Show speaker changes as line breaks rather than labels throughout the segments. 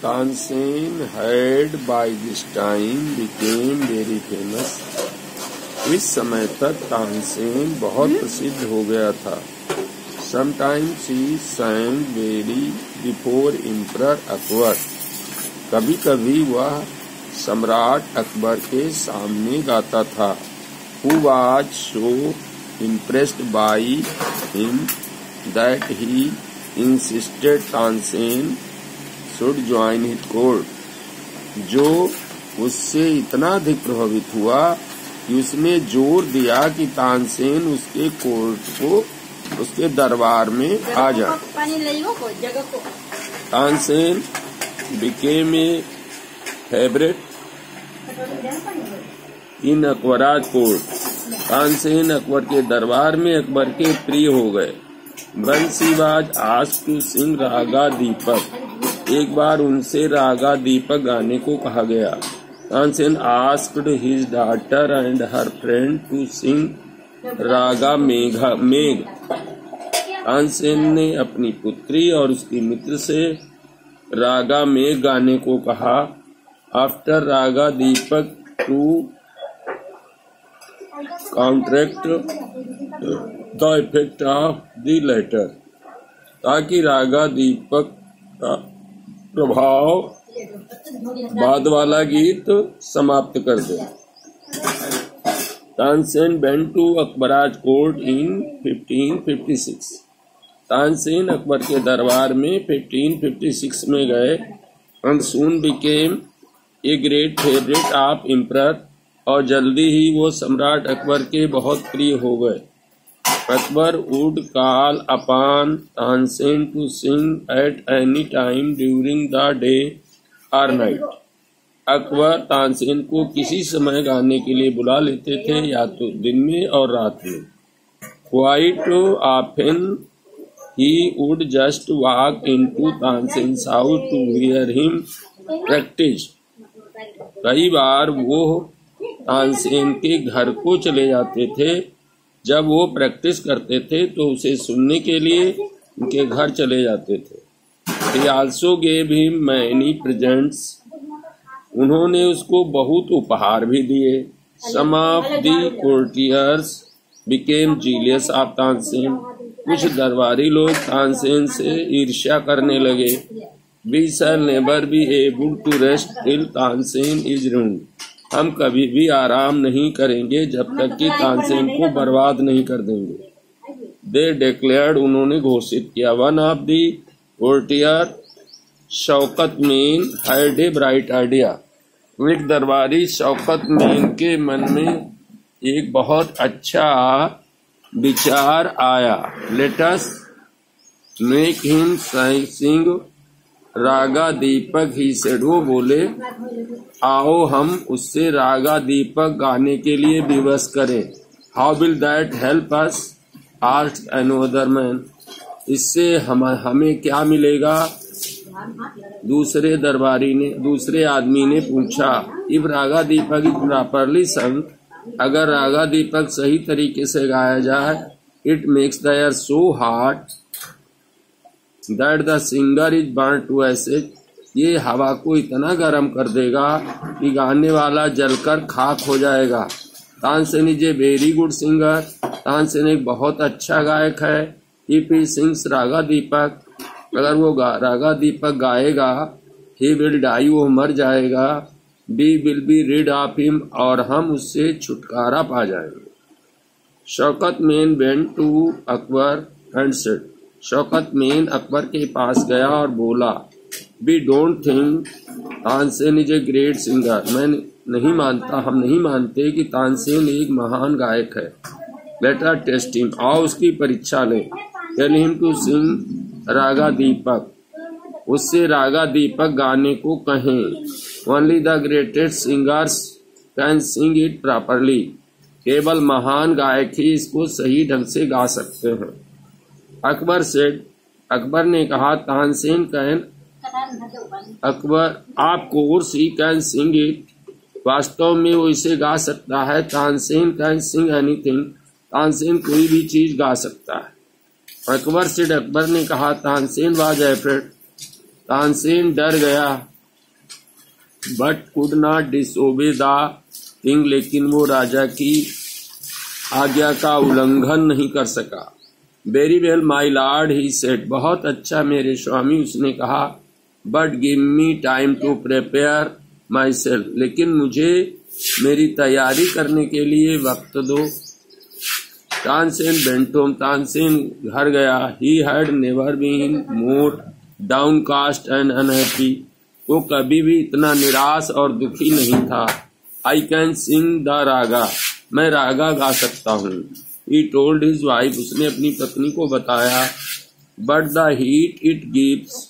Tansen had by this time became very famous. इस समय तक तानसेन बहुत प्रसिद्ध हो गया था. Sometimes he sang very before Emperor Akbar. कभी कभी वह सम्राट अकबर के सामने गाता था. Who was so impressed by him that he insisted Tansen should join his court. जो उससे इतना अधिक प्रभावित हुआ कि उसने जोर दिया कि तानसेन उसके कोर्ट को उसके दरबार में आ जाए. Tansen became a favorite in Akbar's court. Tansen Akbar के दरबार में अकबर के प्रिय हो गए. बंसीबाज asked to sing raga Deepak. एक बार उनसे रागा दीपक गाने को कहा गया. Tansen asked his daughter and her friend to sing raga Megh. Tansen ने अपनी पुत्री और उसकी मित्र से रागा मेघ गाने को कहा. After raga Deepak to counteract the effect of the latter, ताकि रागा दीपक का प्रभाव बाद वाला गीत समाप्त कर दे. तानसेन went to अकबराज कोर्ट इन 1556. तानसेन अकबर के दरबार में 1556 में गए. and soon became a great favorite of emperor, और जल्दी ही वो सम्राट अकबर के बहुत प्रिय हो गए. Akbar would call upon Tansen to sing at any time during the day और नाइट. अकबर तानसेन को किसी समय गाने के लिए बुला लेते थे, या तो दिन में और रात में. Quite often he would just walk into Tansen's house to hear him practise. कई बार वो तानसेन के घर को चले जाते थे. जब वो प्रैक्टिस करते थे तो उसे सुनने के लिए उनके घर चले जाते थे. He also gave him many presents. उन्होंने उसको बहुत उपहार भी दिए. Some of the courtiers became jealous of Tansen. कुछ दरबारी लोग तानसेन से ईर्ष्या करने लगे. We shall never be able to rest till Tansen is ruined. हम कभी भी आराम नहीं करेंगे जब तक कि तानसेन को बर्बाद नहीं कर देंगे. दे डिक्लेयर्ड. उन्होंने घोषित किया. One of the courtier Shaukat main had a bright idea. एक दरबारी शौकत मेन के मन में एक बहुत अच्छा विचार आया. लेट अस मेक हिम सिंग रागा दीपक. ही सेड. वो बोले आओ हम उससे रागा दीपक गाने के लिए विवश करें. How will that help us asked another man. इससे हमें क्या मिलेगा? दूसरे आदमी ने पूछा. If raga Deepak is properly sung. अगर रागा दीपक सही तरीके से गाया जाए, it makes the air so hot that the singer is burn to ashes. ये हवा को इतना गर्म कर देगा कि गाने वाला जलकर खाक हो जाएगा. Tansen is a very good singer. Tansen एक बहुत अच्छा गायक है. इफ ही सिंग्स रागा दीपक. अगर वो रागा दीपक गाएगा, ही विल डाई. वो मर जाएगा. We will be rid of him. और हम उससे छुटकारा पा जाएंगे. Shaukat men went to Akbar and said. Shaukat men Akbar के पास गया और बोला. We don't think Tansen is a great singer. हम नहीं मानते कि तानसेन एक महान गायक है. Let us test him. आओ उसकी परीक्षा लें. Tell him to sing raga Deepak. उससे रागा दीपक गाने को कहें. Only the greatest singers can sing it properly. केवल महान गायक ही इसको सही ढंग से गा सकते हैं. अकबर सेड. अकबर ने कहा. Tansen can of course he can sing it. वास्तव में वो इसे गा सकता है. Tansen can sing anything. Tansen कोई भी चीज गा सकता है. अकबर सेड. अकबर ने कहा. Tansen was afraid. तानसेन डर गया. But could not disobey the king, लेकिन वो राजा की आज्ञा का उल्लंघन नहीं कर सका। Very well my lord he said, बहुत अच्छा मेरे स्वामी, उसने कहा। But give me time to prepare myself, लेकिन मुझे मेरी तैयारी करने के लिए वक्त दो। तानसेन वेंट होम, तानसेन घर गया। He had never been more downcast and unhappy, वो कभी भी इतना निराश और दुखी नहीं था। आई कैन सिंग द रागा, मैं रागा गा सकता हूँ। ही टोल्ड हिज वाइफ, उसने अपनी पत्नी को बताया। But the heat it gives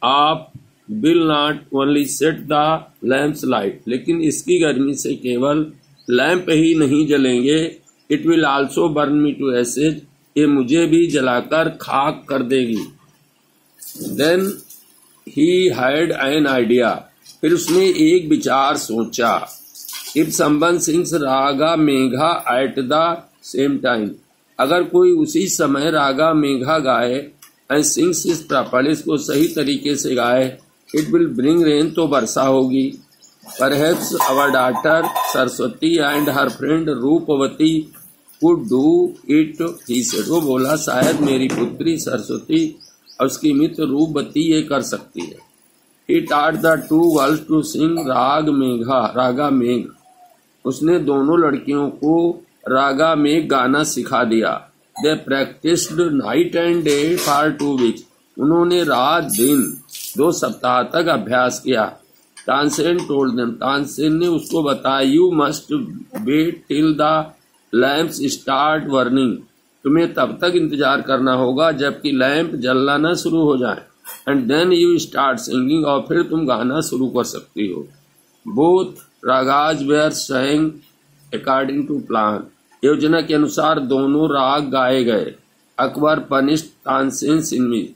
आप will not only set the lamps light, लेकिन इसकी गर्मी से केवल लैंप ही नहीं जलेंगे, it will also burn me to ashes, ये मुझे भी जलाकर खाक कर देगी। Then he had an idea, फिर उसने एक विचार सोचा। If someone sings raga Megha at the same time, अगर कोई उसी समय रागा मेघा गाए, एंड सिंग्स इस प्रॉपर्ली, इसको सही तरीके से गाए, इट विल ब्रिंग रेन, तो वर्षा होगी। Perhaps our daughter Saraswati and her friend Rupvati could do it, he said, वो बोला शायद मेरी पुत्री सरस्वती और उसकी मित्र रूपवती ये कर सकती है। He taught the two girls to sing raga Megh, उसने दोनों लड़कियों को रागा मेघ गाना सिखा दिया। They practised night and day for 2 weeks, उन्होंने रात दिन 2 सप्ताह तक अभ्यास किया। तानसेन टोल्ड देम, तानसेन ने उसको बताया। You must wait till the lamps start burning, तुम्हें तब तक इंतजार करना होगा जबकि लैंप जलना न शुरू हो जाए। And then you start singing, और फिर तुम गाना शुरू कर सकती हो। Both ragas were sang according to plan, योजना के अनुसार दोनों राग गाए गए। अकबर पनिश्ड तानसेन इनमी,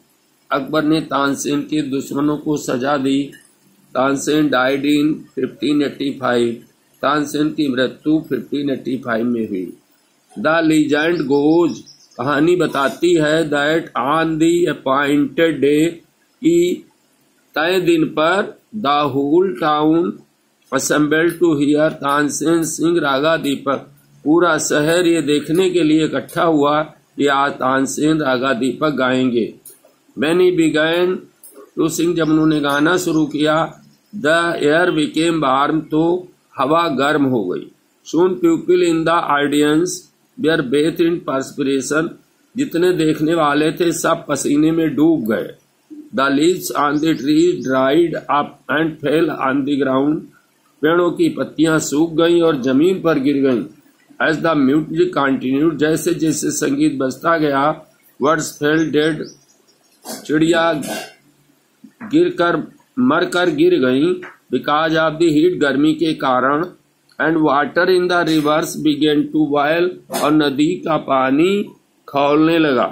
अकबर ने तानसेन के दुश्मनों को सजा दी। तानसेन डाइड इन 1585, तानसेन की मृत्यु 1585 में हुई। द लीजेंड गोज, कहानी बताती है, that on the appointed day, की तय दिन पर, the whole town assembled to hear Tansen sing raga Deepak, पूरा शहर ये देखने के लिए इकट्ठा हुआ कि आज तानसेन रागा दीपक गाएंगे। When he began to sing, जब उन्होंने गाना शुरू किया, the air became warm, तो हवा गर्म हो गई। Soon people in the audience were bathed in perspiration, जितने देखने वाले थे सब पसीने में डूब गए। The leaves on the trees dried up and fell on the ground, पेड़ों की पत्तियां सूख गईं और जमीन पर गिर गईं। As the music continued, जैसे जैसे संगीत बजता गया, words fell dead, चिड़िया मरकर गिर गईं, बिकॉज ऑफ द हीट, गर्मी के कारण। And water in the rivers began to boil, और नदी का पानी खौलने लगा।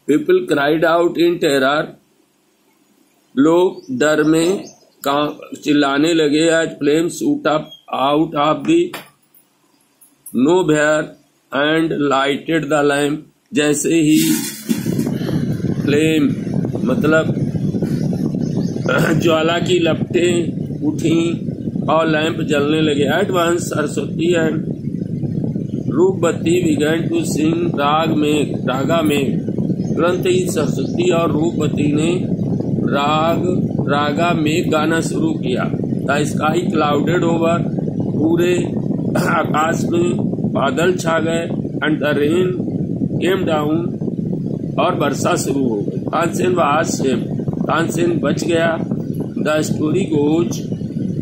People cried out in terror, लोग डर में चिल्लाने लगे। As flame shoot up out of the nowhere and lighted the lamp, जैसे ही फ्लेम मतलब ज्वाला की लपटें उठी और लैंप जलने लगे। At once Saraswati and Rupvati began to sing raga में, तुरंत ही सरस्वती और रूपवती ने रागा में गाना शुरू किया। द स्काई क्लाउडेड ओवर, पूरे आकाश में बादल छा गए। And the rain came down, और वर्षा शुरू हो गई। तानसेन वाज सेव, तानसेन बच गया। द स्टोरी गोज,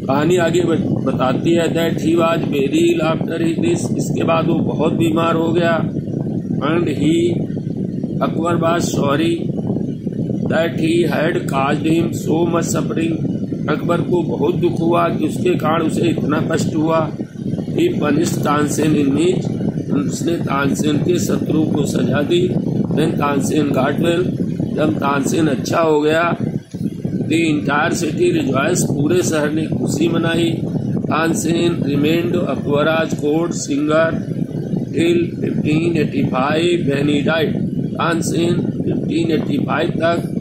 कहानी आगे बताती है, that he was very ill after this, इसके बाद वो बहुत बीमार हो गया। And he, Akbar was sorry that he had caused him so much suffering, Akbar को बहुत दुख हुआ कि उसके कारण उसे इतना कष्ट हुआ। ही पनिश्ड तानसेन इन मीज, उसने तानसेन के शत्रु को सजा दी। देन तानसेन गॉट वेल, जब तानसेन अच्छा हो गया, द इंटायर सिटी रिजॉयस, पूरे शहर ने खुशी मनाई। Tansen remained Akbar's court singer till 1585 when he died, Tansen 1585 तक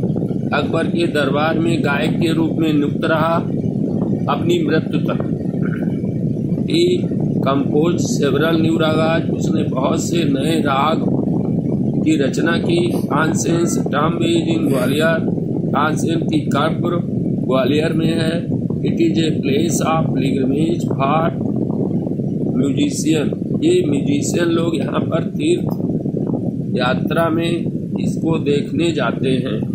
अकबर के दरबार में गायक के रूप में नियुक्त रहा अपनी मृत्यु तक। He composed several new ragas, उसने बहुत से नए राग की रचना की। तानसेन टॉम्ब इन ग्वालियर, तानसेन की कब्र ग्वालियर में है। It is a place of pilgrimage for musician, ये म्यूजिशियन लोग यहाँ पर तीर्थ यात्रा में इसको देखने जाते हैं।